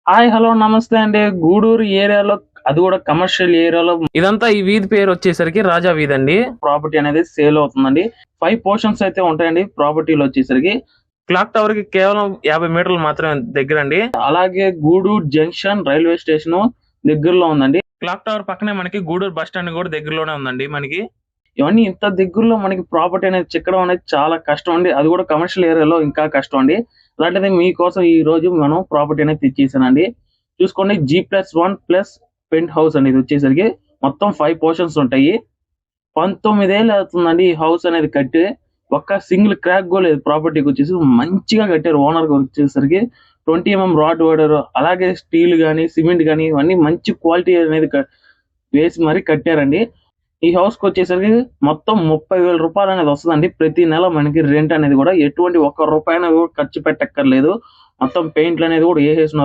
Hi hello నమస్తే అండి. గూడూరు ఏరియాలో అది కూడా కమర్షియల్ ఏరియాలో ఇదంతా ఈ వీధి పేరు వచ్చేసరికి రాజా వీధి అండి. ప్రాపర్టీ అనేది సేల్ అవుతుందండి. 5 పోర్షన్స్ అయితే ఉంటాయండి ప్రాపర్టీలో వచ్చేసరికి. క్లాక్ టవర్ కి కేవలం 50 మీటర్లు మాత్రమే దగ్గరండి. అలాగే గూడూరు జంక్షన్ రైల్వే స్టేషన్ దగ్గరలో ఉందండి. క్లాక్ టవర్ పక్కనే మనకి గూడూరు బస్ స్టాండ్ కూడా దగ్గరలోనే ఉందండి మనకి. ఇవన్నీ ఇంత దగ్గరలో మనకి ప్రాపర్టీ అనేది చిక్కడం అనేది చాలా కష్టం అండి. అది కూడా కమర్షియల్ ఏరియాలో ఇంకా కష్టం అండి. అలాంటిది మీకోసం ఈ రోజు మనం ప్రాపర్టీ అనేది తెచ్చేసానండి. చూసుకోండి G+1 ప్లస్ పెంట్ హౌస్ అనేది వచ్చేసరికి మొత్తం 5 పోర్షన్స్ ఉంటాయి. 19 ఏళ్ళు అవుతుందండి ఈ హౌస్ అనేది కట్టి. ఒక్క సింగిల్ క్రాక్ కూడా లేదు. ప్రాపర్టీకి వచ్చేసి మంచిగా కట్టారు. ఓనర్ వచ్చేసరికి 20 రాడ్ వాడారు. అలాగే స్టీల్ గానీ, సిమెంట్ గానీ ఇవన్నీ మంచి క్వాలిటీ అనేది వేసి మరీ కట్టారండి. ఈ హౌస్ కి వచ్చేసరికి మొత్తం 30,000 రూపాయలు అనేది వస్తుందండి. ప్రతి నెల మనకి రెంట్ అనేది కూడా ఎటువంటి ఒక్క రూపాయి అనేది కూడా ఖర్చు పెట్టక్కర్లేదు. మొత్తం పెయింట్లు అనేది కూడా వేసేసినారు.